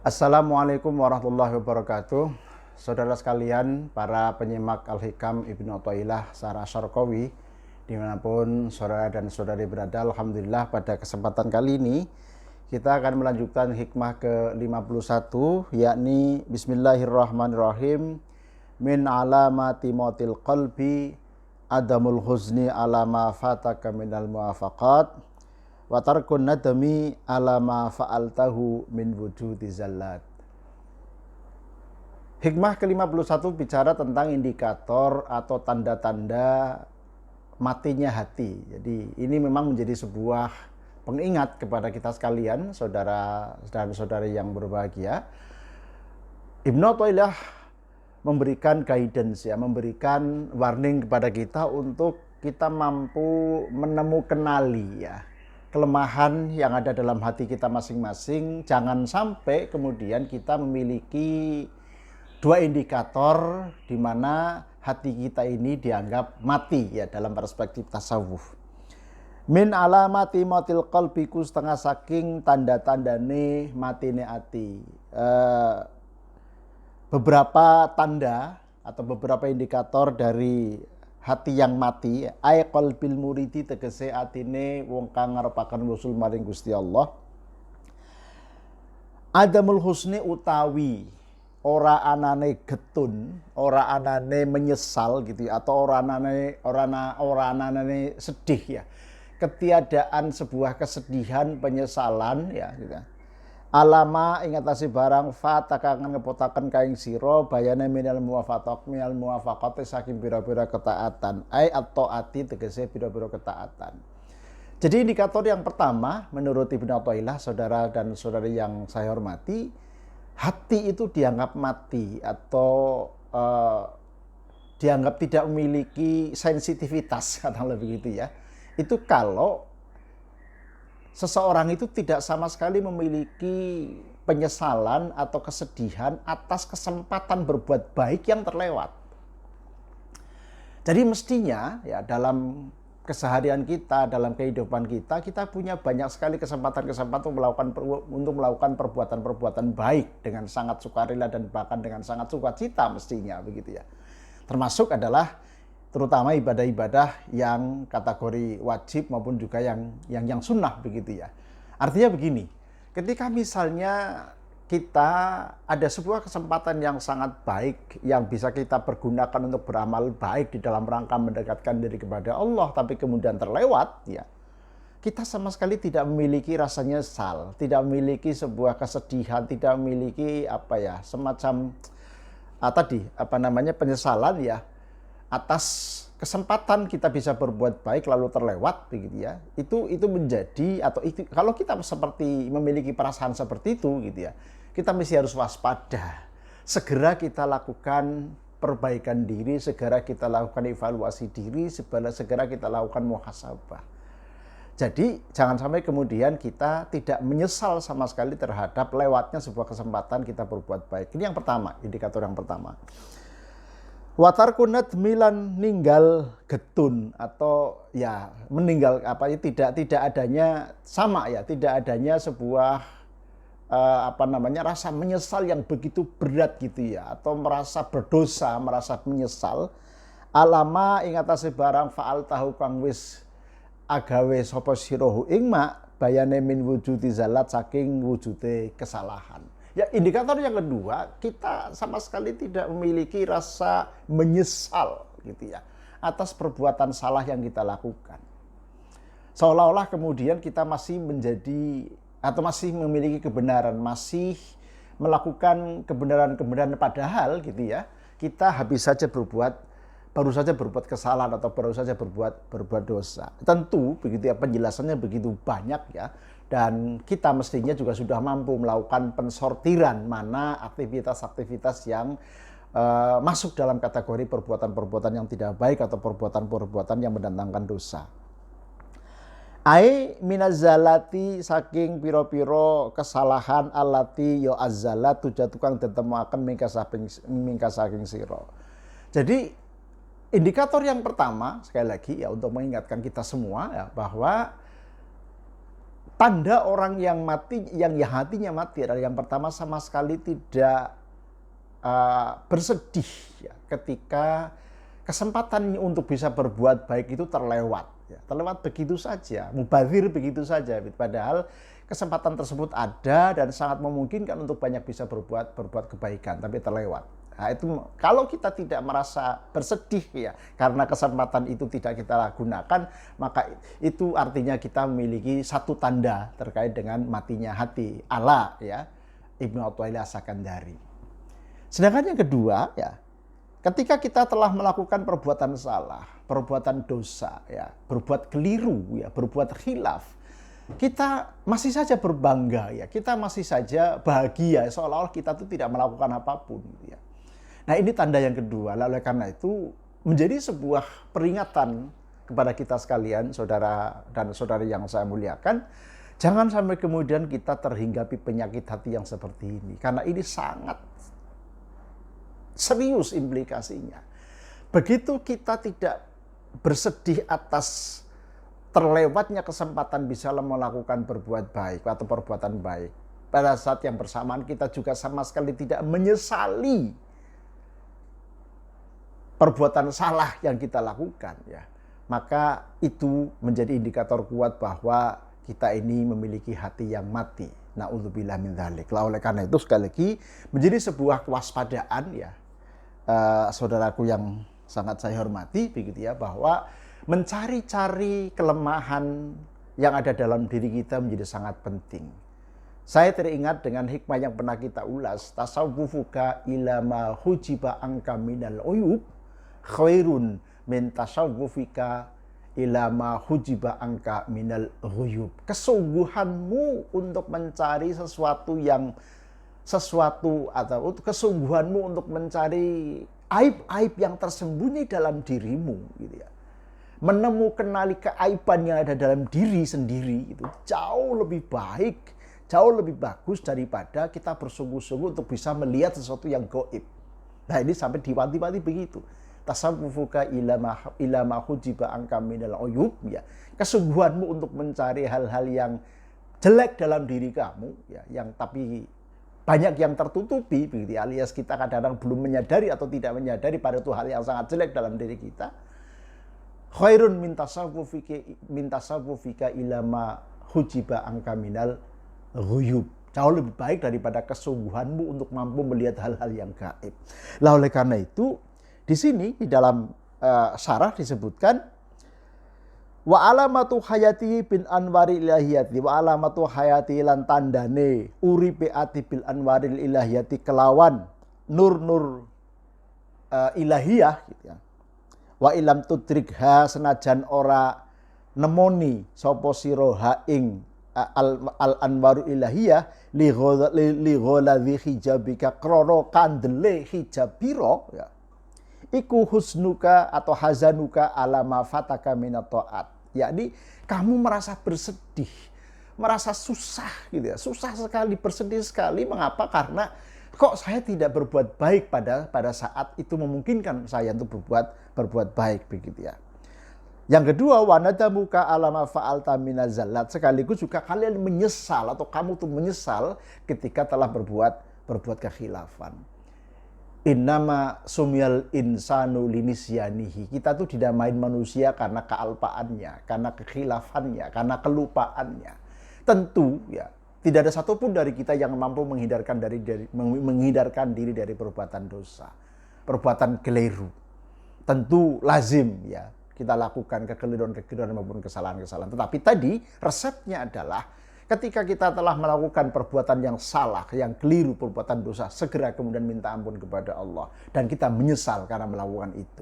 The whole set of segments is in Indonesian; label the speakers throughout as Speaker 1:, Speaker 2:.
Speaker 1: Assalamualaikum warahmatullahi wabarakatuh. Saudara sekalian, para penyimak Al-Hikam Ibnu Athaillah Syarah Syarqawi, dimanapun saudara dan saudari berada, alhamdulillah pada kesempatan kali ini kita akan melanjutkan hikmah ke-51, yakni Bismillahirrahmanirrahim. Min alamati mautil qalbi adamul huzni alama fataka minal muwafaqat wa tarkun nadami ala ma fa'altahu min wujudi zallat. Hikmah ke-51 bicara tentang indikator atau tanda-tanda matinya hati. Jadi ini memang menjadi sebuah pengingat kepada kita sekalian, saudara dan saudari yang berbahagia. Ibnu Athaillah memberikan guidance, memberikan warning kepada kita untuk kita mampu kenali kelemahan yang ada dalam hati kita masing-masing. Jangan sampai kemudian kita memiliki dua indikator di mana hati kita ini dianggap mati dalam perspektif tasawuf. Min alamati mautil qalbiku, setengah saking tanda-tandane matine ati. Beberapa tanda atau beberapa indikator dari hati yang mati, ay qalbil muridi, tegese atine wong kang ngarepaken wusul maring Gusti Allah. Adamul husni utawi ora anane getun, ora anane menyesal gitu ya, atau ora anane sedih Ketiadaan sebuah kesedihan, penyesalan gitu. Alama ingatasi barang fataka kang ngepotaken kaing sira bayane minal muwafaqati saking pira-pira ketaatan, ai at-taati tegese pira-pira ketaatan. Jadi indikator yang pertama menurut Ibnu Athaillah, saudara dan saudari yang saya hormati, hati itu dianggap mati atau dianggap tidak memiliki sensitivitas, katakanlah begitu ya. Itu kalau seseorang itu tidak sama sekali memiliki penyesalan atau kesedihan atas kesempatan berbuat baik yang terlewat. Jadi mestinya dalam keseharian kita, dalam kehidupan kita, kita punya banyak sekali kesempatan-kesempatan untuk melakukan perbuatan-perbuatan baik dengan sangat sukarela dan bahkan dengan sangat sukacita mestinya begitu ya. Termasuk adalah terutama ibadah-ibadah yang kategori wajib maupun juga yang sunnah begitu ya. Artinya begini, ketika misalnya kita ada sebuah kesempatan yang sangat baik yang bisa kita pergunakan untuk beramal baik di dalam rangka mendekatkan diri kepada Allah, tapi kemudian terlewat kita sama sekali tidak memiliki rasa nyesal, tidak memiliki sebuah kesedihan, tidak memiliki semacam penyesalan atas kesempatan kita bisa berbuat baik lalu terlewat begitu ya. Itu menjadi kalau kita seperti memiliki perasaan seperti itu gitu ya, kita mesti harus waspada. Segera kita lakukan perbaikan diri, segera kita lakukan evaluasi diri, segera kita lakukan muhasabah. Jadi jangan sampai kemudian kita tidak menyesal sama sekali terhadap lewatnya sebuah kesempatan kita berbuat baik. Ini yang pertama, indikator yang pertama. Watarkunat milan ninggal getun atau meninggal tidak adanya tidak adanya sebuah rasa menyesal yang begitu berat gitu ya, atau merasa berdosa, merasa menyesal. Alama ingatase barang faal tahu kang wis agawe sapa sirahu ing mak bayane min wujudi zalat saking wujude kesalahan. Ya, indikator yang kedua, kita sama sekali tidak memiliki rasa menyesal gitu ya atas perbuatan salah yang kita lakukan. Seolah-olah kemudian kita masih menjadi atau masih memiliki kebenaran, masih melakukan kebenaran-kebenaran, padahal gitu ya, kita baru saja berbuat kesalahan atau baru saja berbuat dosa. Tentu begitu ya, penjelasannya begitu banyak ya. Dan kita mestinya juga sudah mampu melakukan pensortiran mana aktivitas-aktivitas yang masuk dalam kategori perbuatan-perbuatan yang tidak baik atau perbuatan-perbuatan yang mendatangkan dosa. Ai minazalati saking piro-piro kesalahan alati azzalat tuja tukang ditemuaken mingka saking sira. Jadi indikator yang pertama sekali lagi untuk mengingatkan kita semua bahwa tanda orang yang mati, yang hatinya mati adalah yang pertama sama sekali tidak bersedih ya, ketika kesempatan untuk bisa berbuat baik itu terlewat. Ya, terlewat begitu saja, mubazir begitu saja. Padahal kesempatan tersebut ada dan sangat memungkinkan untuk banyak bisa berbuat kebaikan, tapi terlewat. Nah, itu kalau kita tidak merasa bersedih ya karena kesempatan itu tidak kita gunakan, maka itu artinya kita memiliki satu tanda terkait dengan matinya hati. Ala ya, Ibnu Athaillah As-Sakandari. Sedangkan yang kedua ya, ketika kita telah melakukan perbuatan salah, perbuatan dosa ya, berbuat keliru ya, berbuat khilaf, kita masih saja berbangga ya, kita masih saja bahagia seolah-olah kita tuh tidak melakukan apapun ya. Nah, ini tanda yang kedua. Oleh karena itu menjadi sebuah peringatan kepada kita sekalian, saudara dan saudari yang saya muliakan, jangan sampai kemudian kita terhinggapi penyakit hati yang seperti ini, karena ini sangat serius implikasinya. Begitu kita tidak bersedih atas terlewatnya kesempatan bisa melakukan berbuat baik atau perbuatan baik, pada saat yang bersamaan kita juga sama sekali tidak menyesali perbuatan salah yang kita lakukan ya, maka itu menjadi indikator kuat bahwa kita ini memiliki hati yang mati. Na'udzubillah min dzalik. Oleh karena itu sekali lagi menjadi sebuah kewaspadaan ya, saudaraku yang sangat saya hormati begitu ya, bahwa mencari-cari kelemahan yang ada dalam diri kita menjadi sangat penting. Saya teringat dengan hikmah yang pernah kita ulas, tasawwufuka ila ma hujiba anka minal uyub khairun min tasawwufika ila ma hujiba anka minal ghuyub. Kesungguhanmu untuk mencari sesuatu atau kesungguhanmu untuk mencari aib-aib yang tersembunyi dalam dirimu gitu ya, menemukan keaiban yang ada dalam diri sendiri itu jauh lebih baik, jauh lebih bagus daripada kita bersungguh-sungguh untuk bisa melihat sesuatu yang gaib. Nah, ini sampai diwanti-wanti begitu. Tasawwufuka ila ma hujiba anka minal uyub ya. Kesungguhanmu untuk mencari hal-hal yang jelek dalam diri kamu ya, yang tapi banyak yang tertutupi begitu, alias kita kadang-kadang belum menyadari atau tidak menyadari pada itu hal yang sangat jelek dalam diri kita. Khairun min tasawwufika ila ma hujiba anka minal ghuyub. Jauh lebih baik daripada kesungguhanmu untuk mampu melihat hal-hal yang gaib. Lah oleh karena itu di sini di dalam syarah disebutkan wa alamatu hayati bin anwari ilahiyati, wa alamatu hayati lan tandane uripe ati bil anwaril ilahiyati kelawan nur-nur ilahiyah gitu ya. Wa ilam tudrikha senajan ora nemoni sapa sira ha ing al anwaru ilahiyah li ghaladhi hijabika krana kandele hijabira ya. Iku husnuka atau hazanuka alama fataka minat ta'at. Yakni kamu merasa bersedih, merasa susah gitu ya. Susah sekali, bersedih sekali. Mengapa? Karena kok saya tidak berbuat baik pada saat itu memungkinkan saya untuk berbuat baik begitu ya. Yang kedua, wanadamuka alama fa'alta minazallat. Sekaligus juga kalian menyesal atau kamu tuh menyesal ketika telah berbuat kekhilafan. Innama sumyal insanu linisyanihi. Kita tuh dinamain manusia karena kealpaannya, karena kekhilafannya, karena kelupaannya. Tentu ya, tidak ada satupun dari kita yang mampu menghindarkan diri dari perbuatan dosa, perbuatan keliru. Tentu lazim ya kita lakukan kekeliruan maupun kesalahan-kesalahan. Tetapi tadi resepnya adalah ketika kita telah melakukan perbuatan yang salah, yang keliru, perbuatan dosa, segera kemudian minta ampun kepada Allah. Dan kita menyesal karena melakukan itu.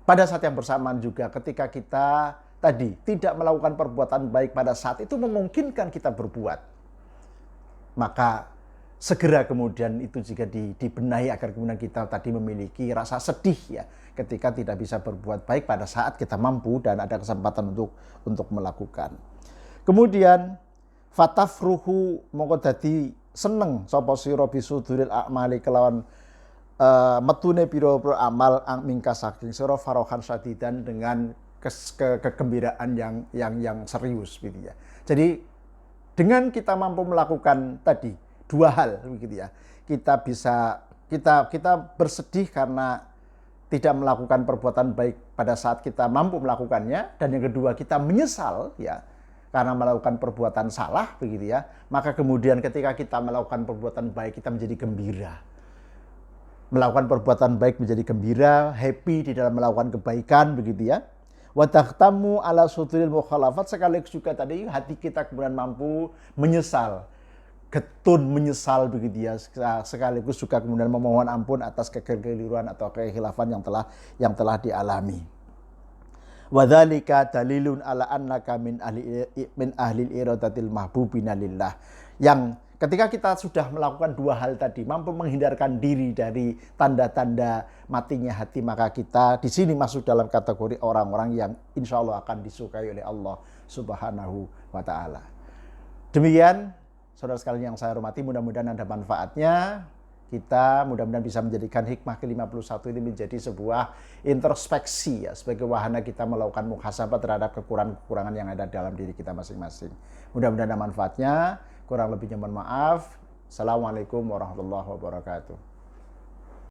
Speaker 1: Pada saat yang bersamaan juga ketika kita tadi tidak melakukan perbuatan baik pada saat itu memungkinkan kita berbuat, maka segera kemudian itu juga dibenahi agar kemudian kita tadi memiliki rasa sedih ya ketika tidak bisa berbuat baik pada saat kita mampu dan ada kesempatan untuk melakukan. Kemudian fatafruhu mongko dadi seneng sapa sira bisuduril a'mali kelawan metune pira-pira amal mingka saking sira farohan sadidan dengan kegembiraan yang serius gitu ya. Jadi Dengan kita mampu melakukan tadi dua hal begitu ya. Kita bersedih karena tidak melakukan perbuatan baik pada saat kita mampu melakukannya, dan yang kedua kita menyesal ya karena melakukan perbuatan salah begitu ya. Maka kemudian ketika kita melakukan perbuatan baik kita menjadi gembira. Melakukan perbuatan baik menjadi gembira, happy di dalam melakukan kebaikan begitu ya. Wa takhtamu ala sudril mukhalafat, sekaligus juga tadi hati kita kemudian mampu menyesal, getun menyesal begitu ya, sekaligus juga kemudian memohon ampun atas kekeliruan atau kekhilafan yang telah dialami. Wa dzalika dalilun ala annaka min ahli iradatil mahbubina lillah. Yang ketika kita sudah melakukan dua hal tadi, mampu menghindarkan diri dari tanda-tanda matinya hati, maka kita di sini masuk dalam kategori orang-orang yang insya Allah akan disukai oleh Allah Subhanahu wa Ta'ala. Demikian, saudara sekalian yang saya hormati, mudah-mudahan ada manfaatnya. Kita mudah-mudahan bisa menjadikan hikmah ke-51 ini menjadi sebuah introspeksi ya, sebagai wahana kita melakukan muhasabah terhadap kekurangan-kekurangan yang ada dalam diri kita masing-masing. Mudah-mudahan ada manfaatnya. Kurang lebihnya mohon maaf. Assalamualaikum warahmatullahi wabarakatuh.